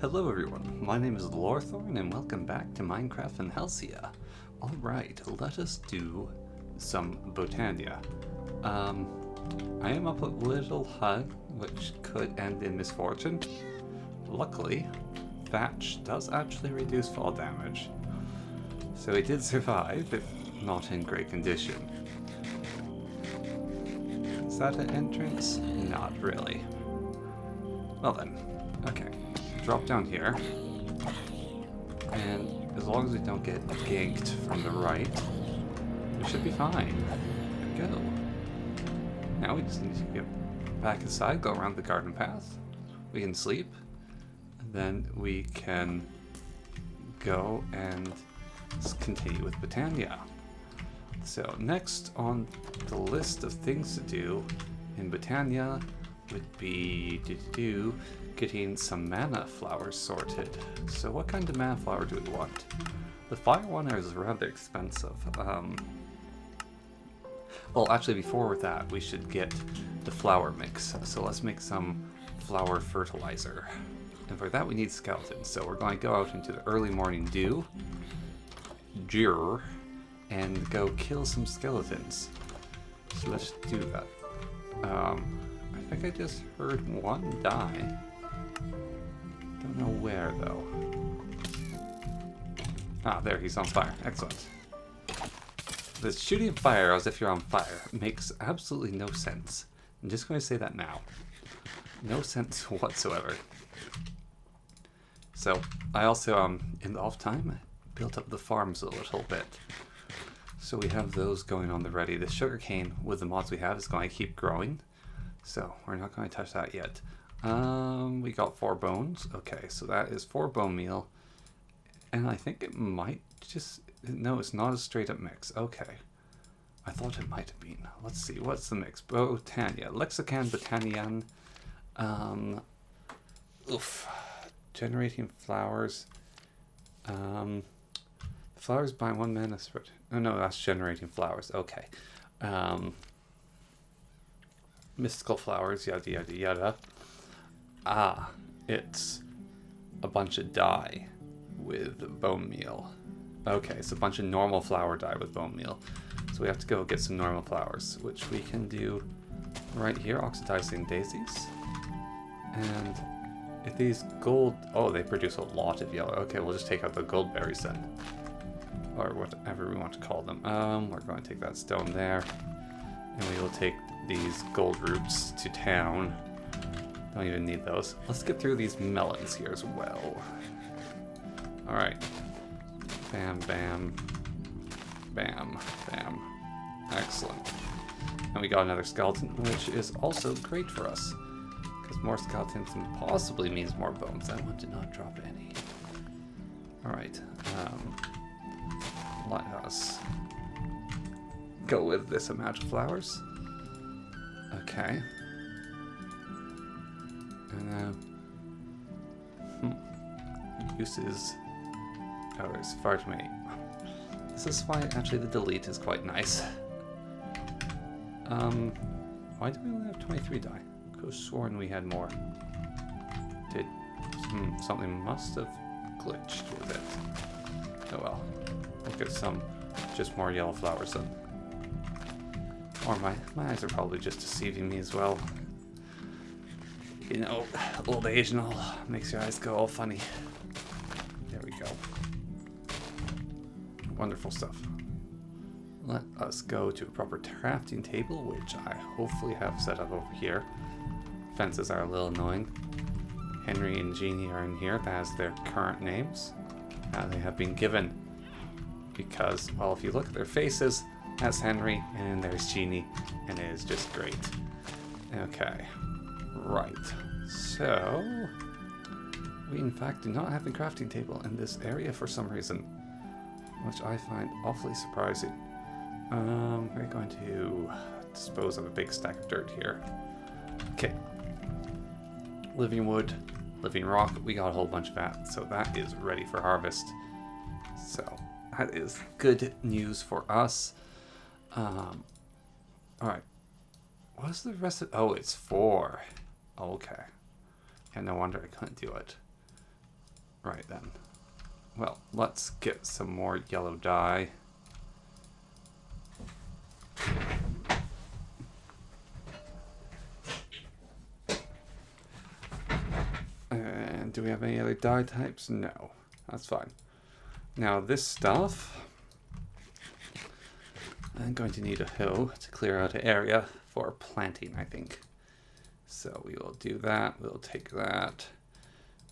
Hello everyone, my name is Lorthorn and welcome back to Minecraft Valhelsia. Alright, let us do some Botania. I am up a little hut, which could end in misfortune. Luckily, thatch does actually reduce fall damage. So it did survive, if not in great condition. Is that an entrance? Not really. Well then, okay. Drop down here, and as long as we don't get ganked from the right, we should be fine. There we go. Now we just need to get back inside, go around the garden path. We can sleep, and then we can go and continue with Botania. So next on the list of things to do in Botania would be getting some mana flowers sorted. So what kind of mana flower do we want? The fire one is rather expensive. Well, actually before that we should get the flower mix. So let's make some flower fertilizer. And for that we need skeletons. So we're going to go out into the early morning dew, and go kill some skeletons. So let's do that. I think I just heard one die. Don't know where though. Ah, there, he's on fire. Excellent. This shooting fire as if you're on fire makes absolutely no sense. I'm just going to say that now. No sense whatsoever. So, I also, in the off time, built up the farms a little bit. So we have those going on the ready. The sugarcane, with the mods we have, is going to keep growing. So, we're not going to touch that yet. We got 4 bones. Okay, so that is 4 bone meal. And I think it might just... No, it's not a straight up mix. Okay. I thought it might have been. Let's see, what's the mix? Botania. Lexican, Botanian. Generating flowers. Flowers by 1 mana spread. Oh no, that's generating flowers. Okay. Mystical flowers, yada yada yada. Ah, it's a bunch of dye with bone meal. Okay, it's a bunch of normal flower dye with bone meal. So we have to go get some normal flowers, which we can do right here, oxidizing daisies. And if these gold... Oh, they produce a lot of yellow. Okay, we'll just take out the gold berries then. Or whatever we want to call them. We're going to take that stone there. And we will take these gold roots to town. Don't even need those. Let's get through these melons here as well. Alright. Bam, bam. Bam, bam. Excellent. And we got another skeleton, which is also great for us. Because more skeletons possibly means more bones. That one did not drop any. Alright. Let us go with this amount of flowers. Okay. And uses... Oh, there's far too many. This is why actually the delete is quite nice. Why do we only have 23 die? I could have sworn we had more. Something must have glitched with it. Oh well. We'll get some just more yellow flowers then. Or my eyes are probably just deceiving me as well. You know, old age and all makes your eyes go all funny. There we go. Wonderful stuff. Let us go to a proper crafting table, which I hopefully have set up over here. Fences are a little annoying. Henry and Jeannie are in here. That is their current names. They have been given because, well, if you look at their faces, that's Henry, and there's Jeannie, and it is just great. Okay. Right. So, we in fact do not have a crafting table in this area for some reason, which I find awfully surprising. We're going to dispose of a big stack of dirt here. Okay. Living wood, living rock, we got a whole bunch of that, so that is ready for harvest. So, that is good news for us. Alright. What's the rest of... Oh, it's 4. Okay. Yeah, no wonder I couldn't do it. Right then. Well, let's get some more yellow dye. And do we have any other dye types? No. That's fine. Now this stuff, I'm going to need a hoe to clear out an area for planting, I think. So we will do that. We'll take that.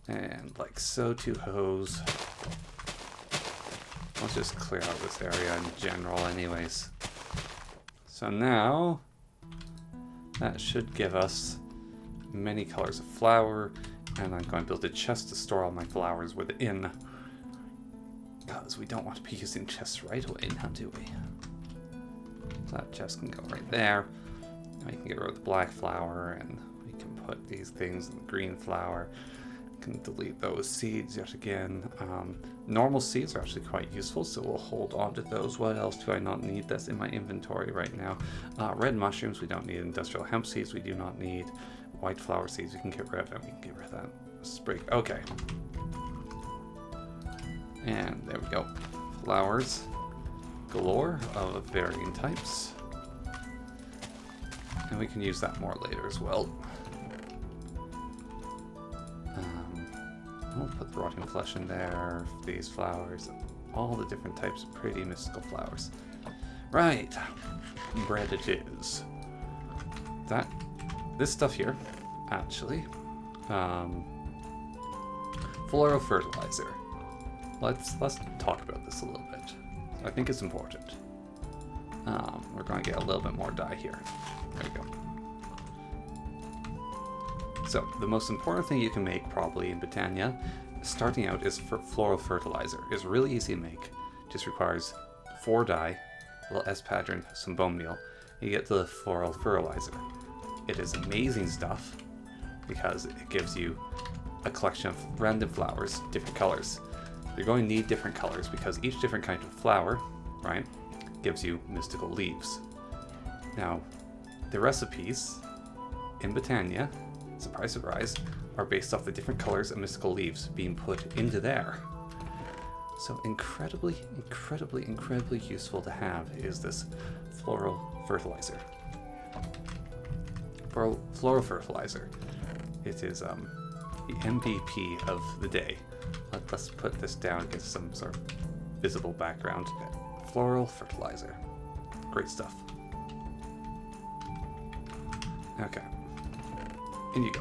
And like so, 2 hoes. Let's just clear out this area in general anyways. So now, that should give us many colors of flower. And I'm going to build a chest to store all my flowers within. Because we don't want to be using chests right away now, do we? So that chest can go right there. We can get rid of the black flower, and we can put these things in the green flower. Can delete those seeds yet again. Normal seeds are actually quite useful, so we'll hold on to those. What else do I not need that's in my inventory right now? Red mushrooms we don't need. Industrial hemp seeds we do not need. White flower seeds we can get rid of, and we can get rid of that sprig. Okay. And there we go. Flowers galore of varying types. And we can use that more later as well. We'll put the rotting flesh in there, these flowers, all the different types of pretty mystical flowers. Right, bread it is. This stuff here, actually, floral fertilizer. Let's talk about this a little bit. I think it's important. We're going to get a little bit more dye here. There we go. So, the most important thing you can make probably in Botania, starting out, is floral fertilizer. It's really easy to make. Just requires 4 dye, a little S pattern, some bone meal. You get the floral fertilizer. It is amazing stuff because it gives you a collection of random flowers, different colors. You're going to need different colors because each different kind of flower, right, gives you mystical leaves. Now, the recipes in Botania, surprise, surprise, are based off the different colors of mystical leaves being put into there. So incredibly, incredibly, incredibly useful to have is this floral fertilizer. Floral fertilizer. It is the MVP of the day. Let's put this down and get some sort of visible background. Floral fertilizer. Great stuff. Okay. In you go.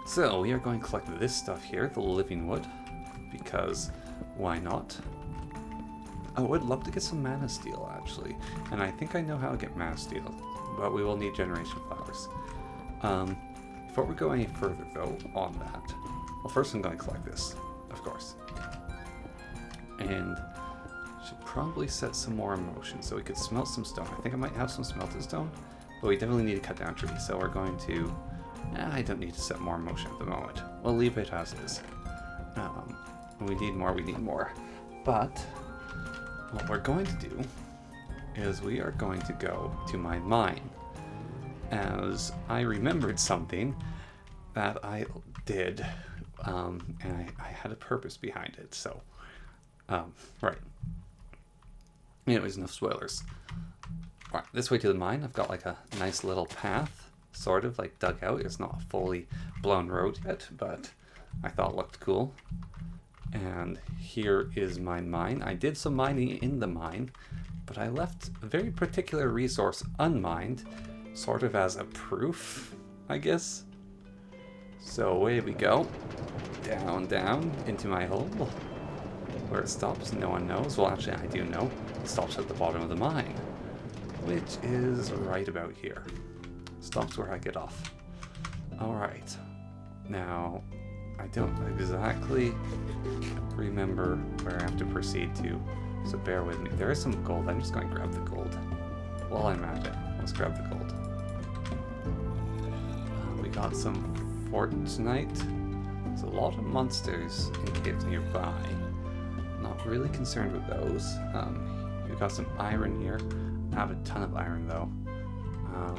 So we are going to collect this stuff here, the living wood, because why not? I would love to get some mana steel actually, and I think I know how to get mana steel, but we will need generation flowers. Before we go any further though on that, well, first I'm going to collect this, of course, and should probably set some more in motion so we could smelt some stone. I think I might have some smelted stone, but we definitely need to cut down trees, so we're going to. I don't need to set more in motion at the moment. We'll leave it as is. We need more. But what we're going to do is we are going to go to my mine, as I remembered something that I did, and I had a purpose behind it. So, right. Anyways, enough spoilers. Right, this way to the mine, I've got like a nice little path, sort of like dug out. It's not a fully blown road yet, but I thought it looked cool. And here is my mine. I did some mining in the mine, but I left a very particular resource unmined, sort of as a proof, I guess. So away we go. Down into my hole. Where it stops, no one knows. Well, actually, I do know. It stops at the bottom of the mine, which is right about here. Stops where I get off. Alright. Now, I don't exactly remember where I have to proceed to, so bear with me. There is some gold. I'm just going to grab the gold. While I'm at it, let's grab the gold. We got some fortnite. There's a lot of monsters in caves nearby. Not really concerned with those. We've got some iron here. I have a ton of iron though.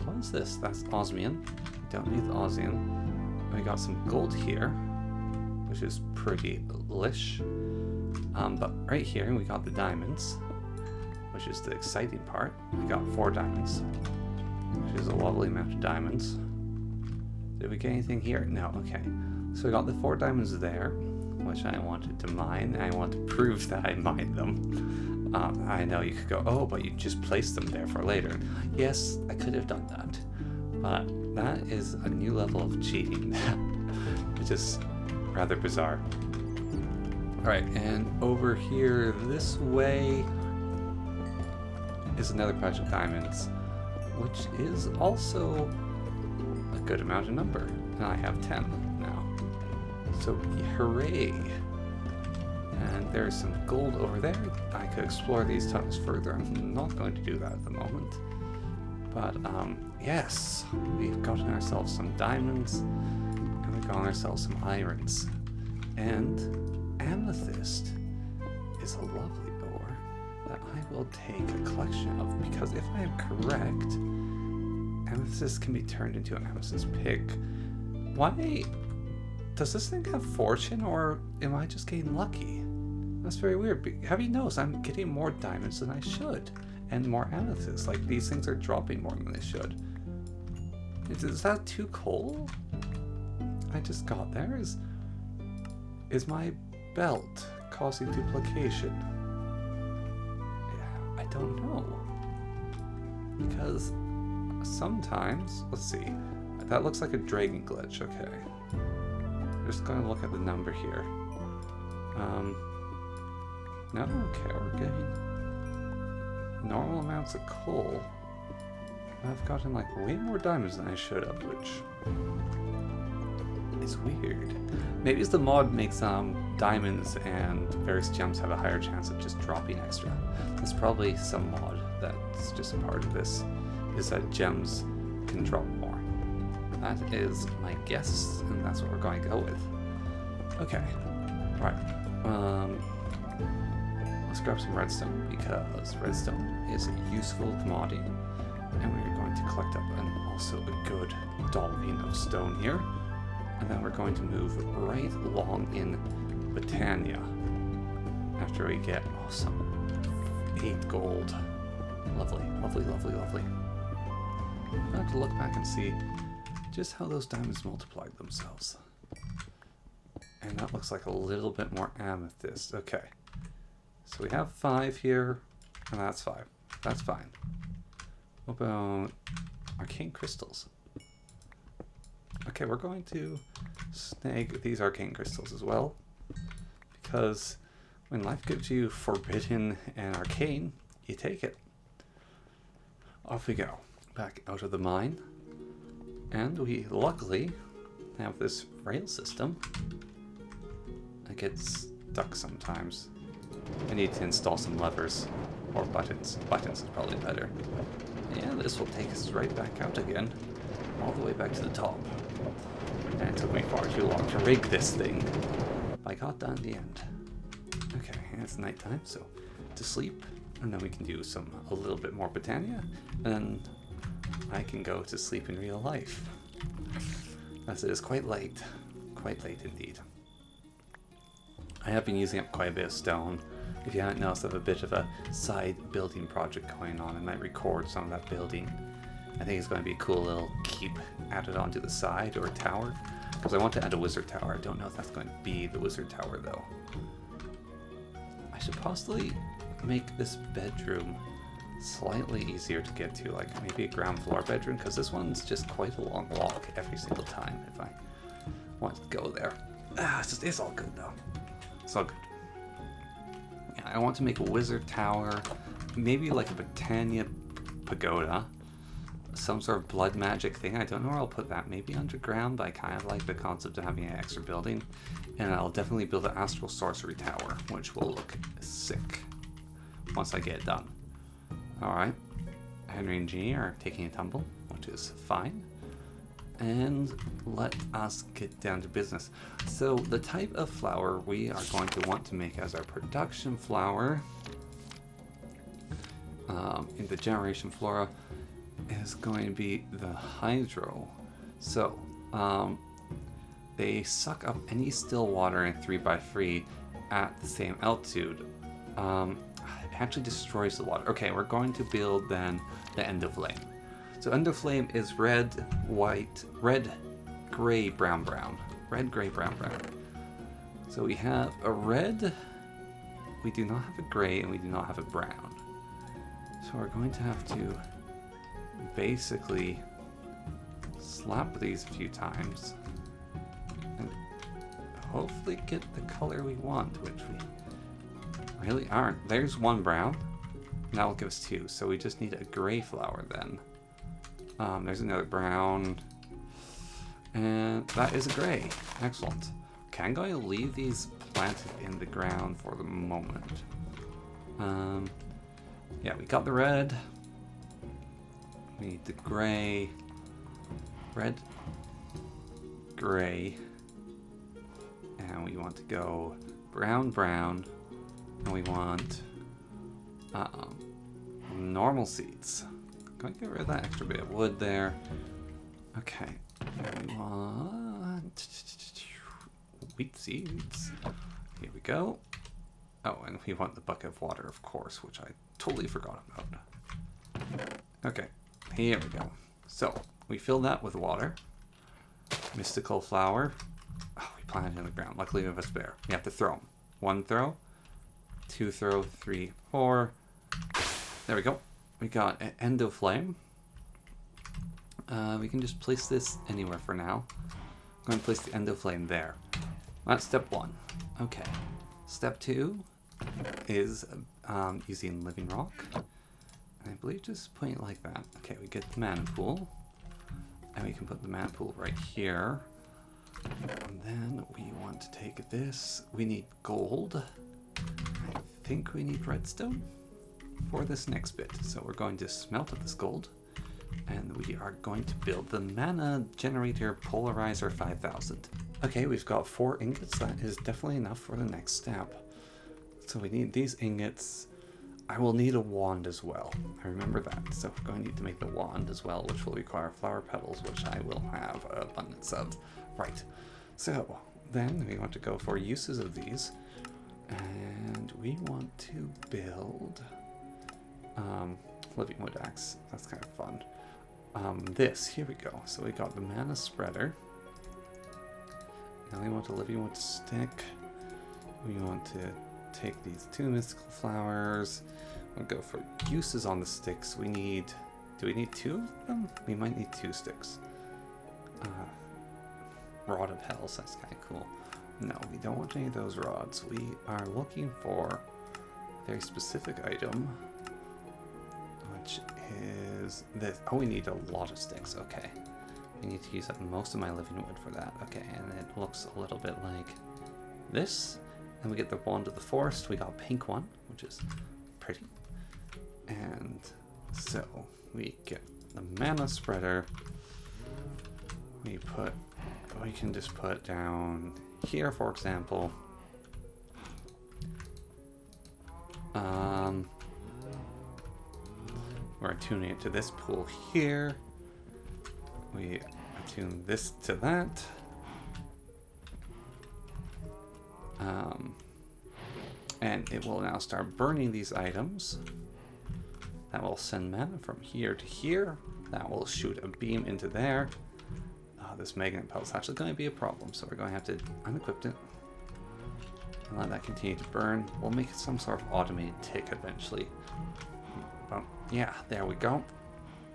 What is this? That's osmium. Don't need the osmium. We got some gold here. which is pretty lish. But right here we got the diamonds, which is the exciting part. We got 4 diamonds, which is a lovely amount of diamonds. Did we get anything here? No, okay. So we got the 4 diamonds there, which I wanted to mine, and I want to prove that I mined them. I know you could go, oh, but you just placed them there for later. Yes, I could have done that, but that is a new level of cheating, which is rather bizarre. Alright, and over here this way is another patch of diamonds, which is also a good amount of number, and I have 10 now. So hooray! And there's some gold over there. I could explore these tunnels further. I'm not going to do that at the moment. But yes, we've gotten ourselves some diamonds, and we've gotten ourselves some irons. And amethyst is a lovely ore that I will take a collection of, because if I am correct, amethyst can be turned into an amethyst pig. Why does this thing have fortune, or am I just getting lucky? That's very weird. Have you noticed I'm getting more diamonds than I should, and more amethysts? Like, these things are dropping more than they should. Is that too coal? I just got there. Is my belt causing duplication? Yeah, I don't know. Because sometimes, let's see, that looks like a dragon glitch. Okay, just gonna look at the number here. No, okay, we're getting normal amounts of coal. I've gotten like way more diamonds than I should have, which is weird. Maybe it's the mod makes diamonds and various gems have a higher chance of just dropping extra. There's probably some mod that's just a part of this, is that gems can drop more. That is my guess, and that's what we're going to go with. Okay, right. Let's grab some redstone, because redstone is a useful commodity, and we're going to collect up also a good dolphin of stone here, and then we're going to move right along in Botania after we get some 8 gold. Lovely, lovely, lovely, lovely. I have to look back and see just how those diamonds multiplied themselves. And that looks like a little bit more amethyst. Okay. So we have 5 here, and that's 5. That's fine. What about arcane crystals? Okay, we're going to snag these arcane crystals as well, because when life gives you forbidden and arcane, you take it. Off we go, back out of the mine, and we luckily have this rail system that gets stuck sometimes. I need to install some levers, or buttons. Buttons is probably better. Yeah, this will take us right back out again, all the way back to the top. And it took me far too long to rig this thing. I got done in the end. Okay, and it's nighttime, so to sleep, and then we can do a little bit more Botania, and then I can go to sleep in real life. As it is quite late indeed. I have been using up quite a bit of stone. If you haven't noticed, I have a bit of a side building project going on. I might record some of that building. I think it's going to be a cool little keep added onto the side, or a tower, because I want to add a wizard tower. I don't know if that's going to be the wizard tower though. I should possibly make this bedroom slightly easier to get to, like maybe a ground floor bedroom, because this one's just quite a long walk every single time if I want to go there. It's all good though. It's all good. Yeah, I want to make a wizard tower, maybe like a Botania pagoda, some sort of blood magic thing. I don't know where I'll put that. Maybe underground, but I kind of like the concept of having an extra building. And I'll definitely build an astral sorcery tower, which will look sick once I get it done. Alright, Henry and Jeannie are taking a tumble, which is fine. And let us get down to business. So the type of flower we are going to want to make as our production flower in the generation flora is going to be the hydro. So they suck up any still water in 3x3 at the same altitude. It actually destroys the water. Okay, we're going to build then the End of Flame. So End of Flame is red, white, red, gray, brown, brown. Red, gray, brown, brown. So we have a red, we do not have a gray, and we do not have a brown. So we're going to have to basically slap these a few times and hopefully get the color we want, which we really aren't. There's one brown. That will give us two. So we just need a gray flower then. There's another brown. And that is a gray. Excellent. Okay, I'm going to leave these planted in the ground for the moment. Yeah, we got the red. We need the gray. Red. Gray. And we want to go brown, brown. And we want normal seeds. Going to get rid of that extra bit of wood there. Okay. And we want wheat seeds. Here we go. Oh, and we want the bucket of water, of course, which I totally forgot about. Okay, here we go. So, we fill that with water. Mystical flower. Oh, we planted it in the ground. Luckily, we have a spare. We have to throw them. 1 throw, 2 throw, 3, 4. There we go. We got an End of Flame. We can just place this anywhere for now. I'm going to place the End of Flame there. That's step 1. Okay. Step 2 is using living rock. And I believe just putting it like that. Okay, we get the mana pool. And we can put the mana pool right here. And then we want to take this. We need gold. I think we need redstone for this next bit. So we're going to smelt up this gold. And we are going to build the mana generator polarizer 5000. Okay, we've got 4 ingots. That is definitely enough for the next step. So we need these ingots. I will need a wand as well. I remember that. So we're going to need to make the wand as well, which will require flower petals, which I will have abundance of. Right. So then we want to go for uses of these. And we want to build living wood axe. That's kind of fun. Here we go. So we got the mana spreader. Now we want a living wood stick. We want to take these 2 mystical flowers. We'll go for uses on the sticks. Do we need 2 of them? We might need 2 sticks. Rod of Hells, that's kind of cool. No, we don't want any of those rods. We are looking for a very specific item, which is this. Oh, we need a lot of sticks. Okay. I need to use up most of my living wood for that. Okay, and it looks a little bit like this. Then we get the Wand of the Forest. We got a pink one, which is pretty. And so we get the mana spreader. We can just put down here, for example. We're attuning it to this pool here. We attune this to that. And it will now start burning these items. That will send mana from here to here. That will shoot a beam into there. This magnet pellet is actually going to be a problem, so we're going to have to unequip it and let that continue to burn. We'll make it some sort of automated tick eventually. But yeah, there we go.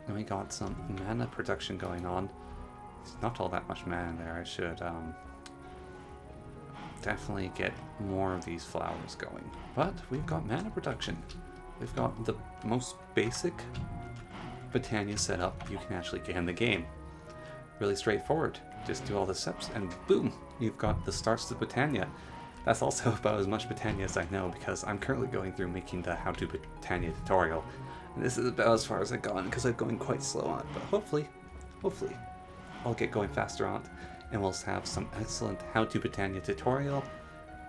And we got some mana production going on. There's not all that much mana in there. I should definitely get more of these flowers going. But we've got mana production. We've got the most basic Botania setup you can actually get in the game. Really straightforward. Just do all the steps and boom, you've got the starts to Botania. That's also about as much Botania as I know because I'm currently going through making the How to Botania tutorial. And this is about as far as I've gone because I'm going quite slow on it. But hopefully, I'll get going faster on it and we'll have some excellent How to Botania tutorial,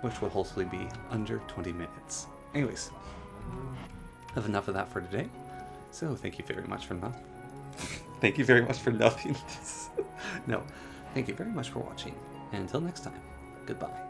which will hopefully be under 20 minutes. Anyways, I have enough of that for today. So thank you very much for Thank you very much for nothing. No, thank you very much for watching. And until next time, goodbye.